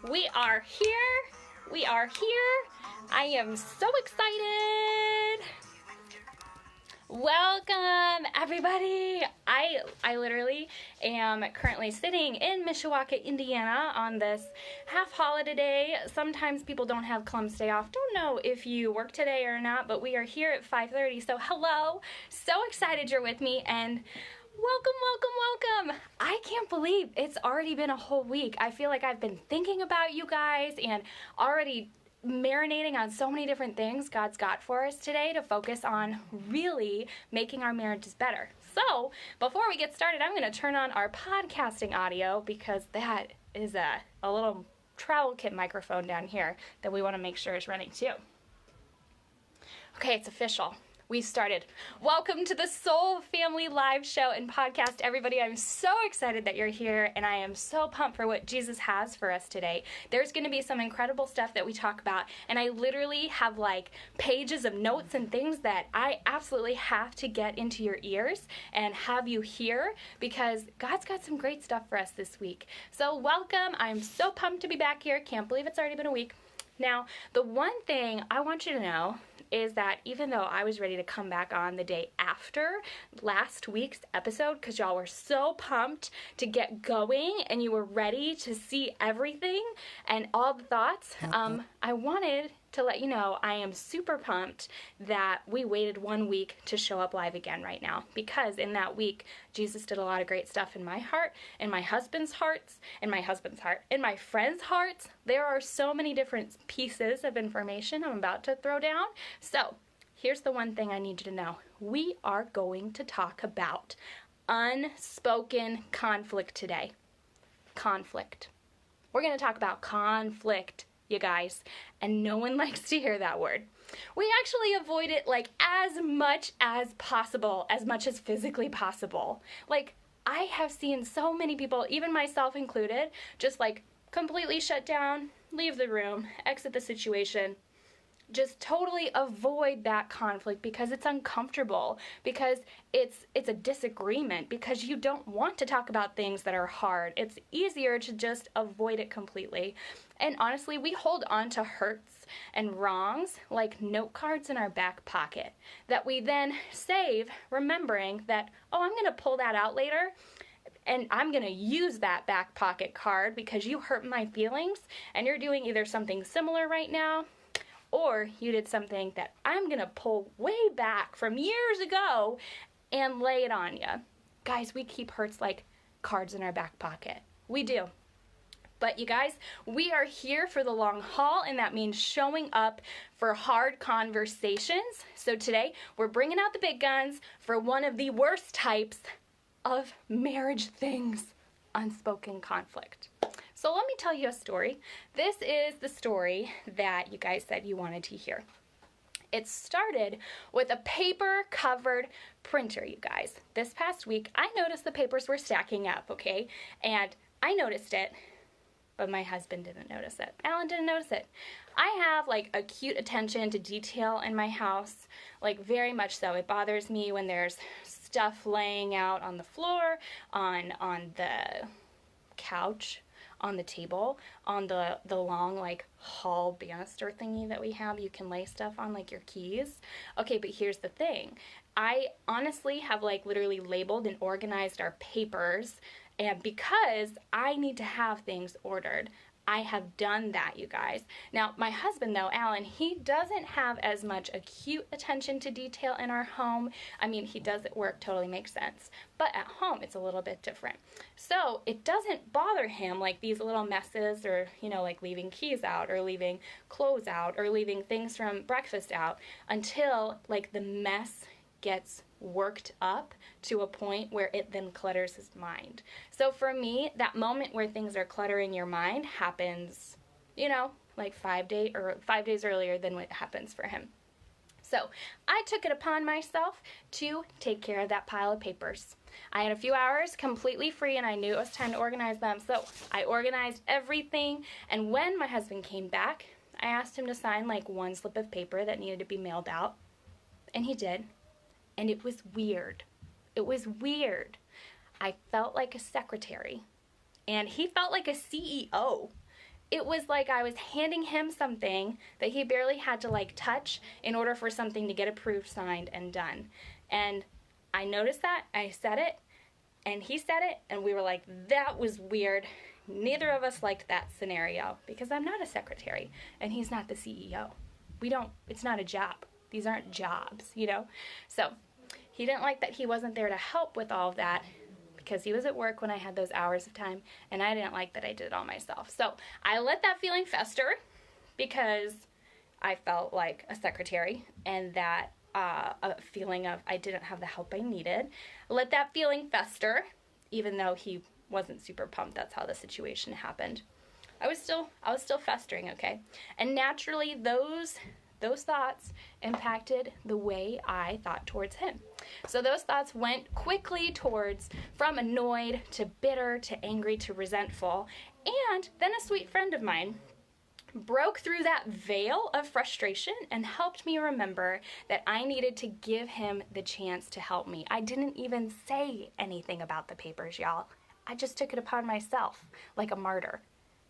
We are here. We are here. I am so excited. Welcome, everybody. I literally am currently sitting in Mishawaka, Indiana on this half holiday day. Sometimes people don't have Columbus Day off. Don't know if you work today or not, but we are here at 5:30. So hello. So excited you're with me, and welcome. I can't believe it's already been a whole week. I feel like I've been thinking about you guys and already marinating on so many different things God's got for us today to focus on really making our marriages better. So before we get started, I'm going to turn on our podcasting audio because that is a little travel kit microphone down here that we want to make sure is running too. Okay, it's official. We started. Welcome to the Soul Family Live show and podcast, everybody. I'm so excited that you're here, and I am so pumped for what Jesus has for us today. There's going to be some incredible stuff that we talk about, and I literally have like pages of notes and things that I absolutely have to get into your ears and have you hear because God's got some great stuff for us this week. So welcome. I'm so pumped to be back here. Can't believe it's already been a week. Now, the one thing I want you to know is that even though I was ready to come back on the day after last week's episode, because y'all were so pumped to get going and you were ready to see everything and all the thoughts, I wanted to let you know I am super pumped that we waited 1 week to show up live again right now, because in that week Jesus did a lot of great stuff in my heart, in my husband's heart, in my friends' hearts. There are so many different pieces of information I'm about to throw down. So here's the one thing I need you to know. We are going to talk about unspoken conflict today. Conflict. We're going to talk about conflict, you guys, and no one likes to hear that word. We actually avoid it like as much as possible, as much as physically possible. Like, I have seen so many people, even myself included, just like completely shut down, leave the room, exit the situation, just totally avoid that conflict because it's uncomfortable, because it's a disagreement, because you don't want to talk about things that are hard. It's easier to just avoid it completely. And honestly, we hold on to hurts and wrongs like note cards in our back pocket that we then save, remembering that, oh, I'm going to pull that out later and I'm going to use that back pocket card because you hurt my feelings and you're doing either something similar right now, or you did something that I'm going to pull way back from years ago and lay it on you. Guys, we keep hurts like cards in our back pocket. We do. But you guys, we are here for the long haul, and that means showing up for hard conversations. So today, we're bringing out the big guns for one of the worst types of marriage things, unspoken conflict. So let me tell you a story. This is the story that you guys said you wanted to hear. It started with a paper-covered printer, you guys. This past week, I noticed the papers were stacking up, okay? And I noticed it, but my husband didn't notice it. Alan didn't notice it. I have like acute attention to detail in my house, like very much so. It bothers me when there's stuff laying out on the floor, on the couch, on the table, on the long like hall banister thingy that we have. You can lay stuff on, like your keys. Okay, but here's the thing. I honestly have like literally labeled and organized our papers, and because I need to have things ordered, I have done that, you guys. Now, my husband, though, Alan, he doesn't have as much acute attention to detail in our home. I mean, he does at work, totally makes sense. But at home, it's a little bit different. So it doesn't bother him like these little messes or, like leaving keys out or leaving clothes out or leaving things from breakfast out until like the mess gets worked up to a point where it then clutters his mind. So for me, that moment where things are cluttering your mind happens, like 5 days earlier than what happens for him. So I took it upon myself to take care of that pile of papers. I had a few hours completely free and I knew it was time to organize them. So I organized everything, and when my husband came back, I asked him to sign like one slip of paper that needed to be mailed out, and he did. And it was weird. It was weird. I felt like a secretary, and he felt like a CEO. it was like I was handing him something that he barely had to like touch in order for something to get approved, signed, and done. And I noticed that, I said it, and he said it, and we were like, that was weird. Neither of us liked that scenario because I'm not a secretary and he's not the CEO. It's not a job. These aren't jobs, you know? So he didn't like that he wasn't there to help with all of that because he was at work when I had those hours of time, and I didn't like that I did it all myself. So I let that feeling fester because I felt like a secretary, and that a feeling of I didn't have the help I needed. Let that feeling fester, even though he wasn't super pumped. That's how the situation happened. I was still festering, okay? And naturally, those thoughts impacted the way I thought towards him. So those thoughts went quickly towards from annoyed to bitter to angry to resentful. And then a sweet friend of mine broke through that veil of frustration and helped me remember that I needed to give him the chance to help me. I didn't even say anything about the papers, y'all. I just took it upon myself like a martyr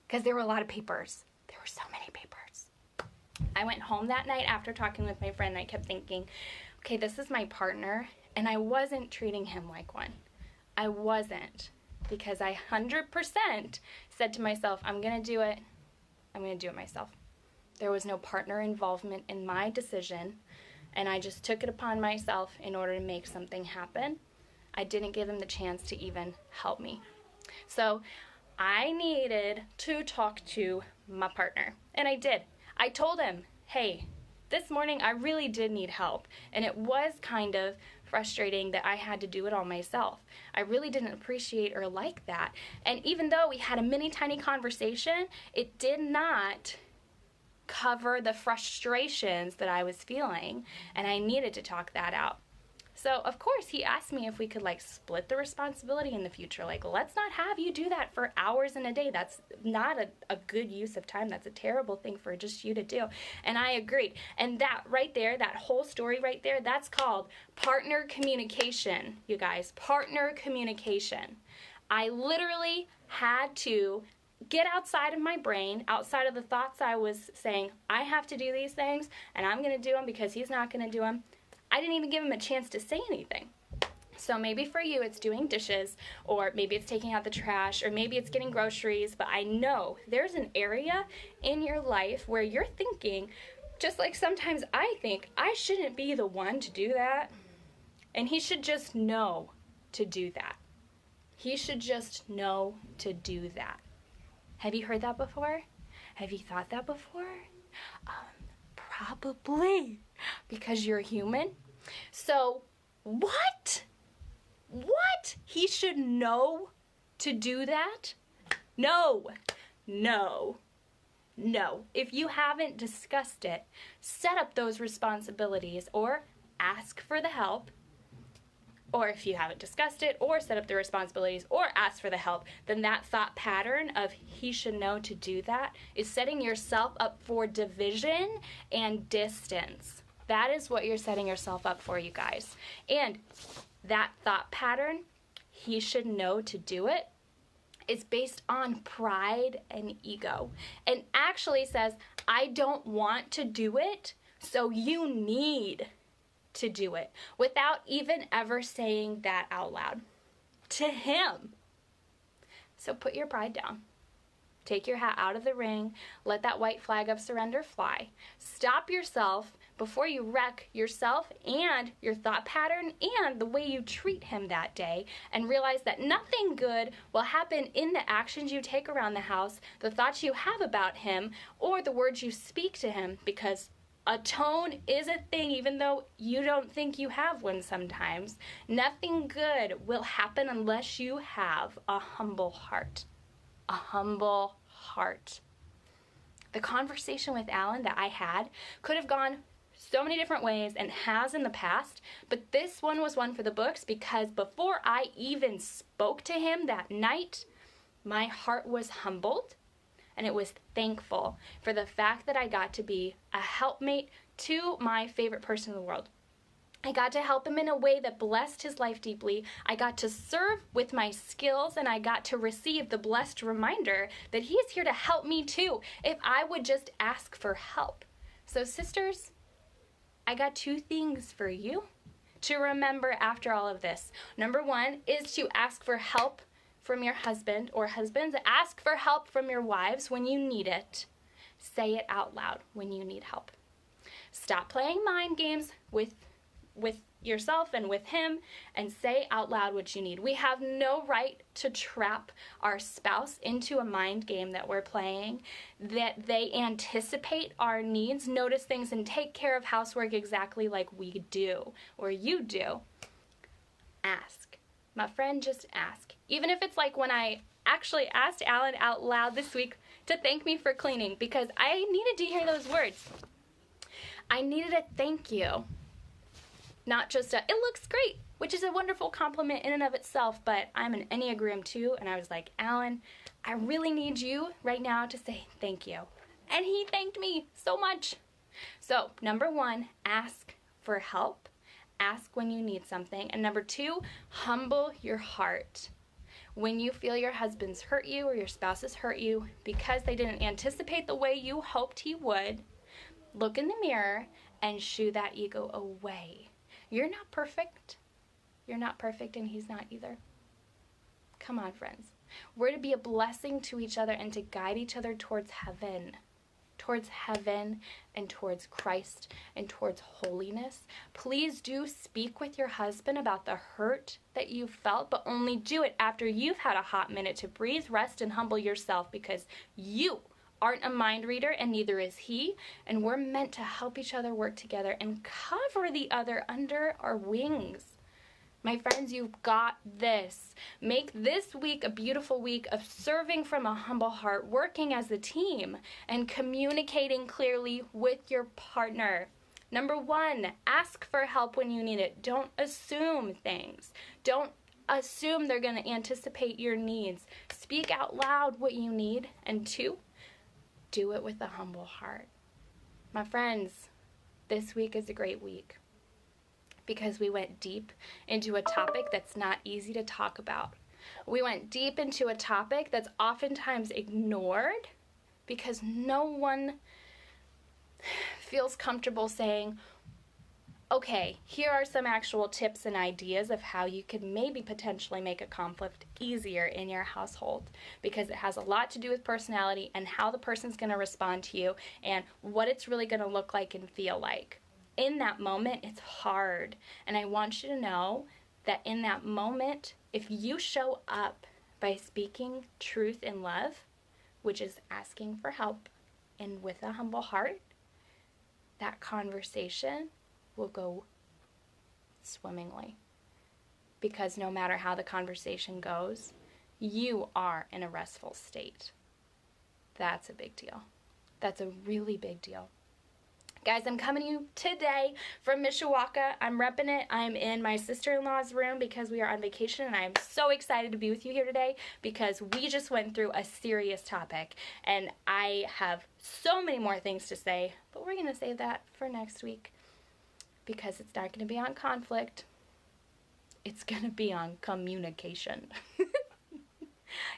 because there were a lot of papers. There were so many papers. I went home that night after talking with my friend, and I kept thinking, okay, this is my partner, and I wasn't treating him like one. I wasn't, because I 100% said to myself, I'm going to do it. I'm going to do it myself. There was no partner involvement in my decision, and I just took it upon myself in order to make something happen. I didn't give him the chance to even help me. So I needed to talk to my partner, and I did. I told him, hey, this morning I really did need help, and it was kind of frustrating that I had to do it all myself. I really didn't appreciate or like that. And even though we had a mini tiny conversation, it did not cover the frustrations that I was feeling, and I needed to talk that out. So, of course, he asked me if we could, like, split the responsibility in the future. Like, let's not have you do that for hours in a day. That's not a good use of time. That's a terrible thing for just you to do. And I agreed. And that right there, that whole story right there, that's called partner communication, you guys. Partner communication. I literally had to get outside of my brain, outside of the thoughts I was saying, I have to do these things, and I'm going to do them because he's not going to do them. I didn't even give him a chance to say anything. So maybe for you it's doing dishes, or maybe it's taking out the trash, or maybe it's getting groceries, but I know there's an area in your life where you're thinking, just like sometimes I think, I shouldn't be the one to do that, and he should just know to do that. He should just know to do that. Have you heard that before? Have you thought that before? Probably, because you're human. So, what? What? He should know to do that? No. No. No. If you haven't discussed it, set up those responsibilities or ask for the help. Or if you haven't discussed it or set up the responsibilities or ask for the help, then that thought pattern of he should know to do that is setting yourself up for division and distance. That is what you're setting yourself up for, you guys. And that thought pattern, he should know to do it, is based on pride and ego. And actually says, I don't want to do it, so you need to do it, without even ever saying that out loud to him. So put your pride down. Take your hat out of the ring. Let that white flag of surrender fly. Stop yourself before you wreck yourself and your thought pattern and the way you treat him that day, and realize that nothing good will happen in the actions you take around the house, the thoughts you have about him, or the words you speak to him, because a tone is a thing, even though you don't think you have one sometimes. Nothing good will happen unless you have a humble heart. A humble heart. The conversation with Alan that I had could have gone so many different ways and has in the past, but this one was one for the books because before I even spoke to him that night, my heart was humbled. And it was thankful for the fact that I got to be a helpmate to my favorite person in the world. I got to help him in a way that blessed his life deeply. I got to serve with my skills, and I got to receive the blessed reminder that he is here to help me too, if I would just ask for help. So sisters, I got 2 things for you to remember after all of this. Number 1 is to ask for help from your husband, or husbands, ask for help from your wives when you need it. Say it out loud when you need help. Stop playing mind games with yourself and with him, and say out loud what you need. We have no right to trap our spouse into a mind game that we're playing, that they anticipate our needs, notice things, and take care of housework exactly like we do, or you do. Ask. My friend, just ask. Even if it's like when I actually asked Alan out loud this week to thank me for cleaning, because I needed to hear those words. I needed a thank you. Not just a, it looks great, which is a wonderful compliment in and of itself, but I'm an Enneagram 2, and I was like, Alan, I really need you right now to say thank you. And he thanked me so much. So, number 1, ask for help. Ask when you need something. And number 2, humble your heart. When you feel your husband's hurt you or your spouse has hurt you because they didn't anticipate the way you hoped he would, look in the mirror and shoo that ego away. You're not perfect. You're not perfect, and he's not either. Come on, friends. We're to be a blessing to each other and to guide each other towards heaven and towards Christ and towards holiness. Please do speak with your husband about the hurt that you felt, but only do it after you've had a hot minute to breathe, rest, and humble yourself, because you aren't a mind reader, and neither is he, and we're meant to help each other work together and cover the other under our wings. My friends, you've got this. Make this week a beautiful week of serving from a humble heart, working as a team, and communicating clearly with your partner. Number 1, ask for help when you need it. Don't assume things. Don't assume they're going to anticipate your needs. Speak out loud what you need. And 2, do it with a humble heart. My friends, this week is a great week because we went deep into a topic that's not easy to talk about. We went deep into a topic that's oftentimes ignored because no one feels comfortable saying, okay, here are some actual tips and ideas of how you could maybe potentially make a conflict easier in your household, because it has a lot to do with personality and how the person's going to respond to you and what it's really going to look like and feel like. In that moment, it's hard, and I want you to know that in that moment, if you show up by speaking truth in love, which is asking for help and with a humble heart, that conversation will go swimmingly, because no matter how the conversation goes, you are in a restful state. That's a big deal. That's a really big deal. Guys, I'm coming to you today from Mishawaka. I'm repping it. I'm in my sister-in-law's room because we are on vacation, and I'm so excited to be with you here today because we just went through a serious topic, and I have so many more things to say, but we're going to save that for next week because it's not going to be on conflict. It's going to be on communication.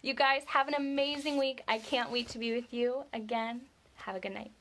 You guys have an amazing week. I can't wait to be with you again. Have a good night.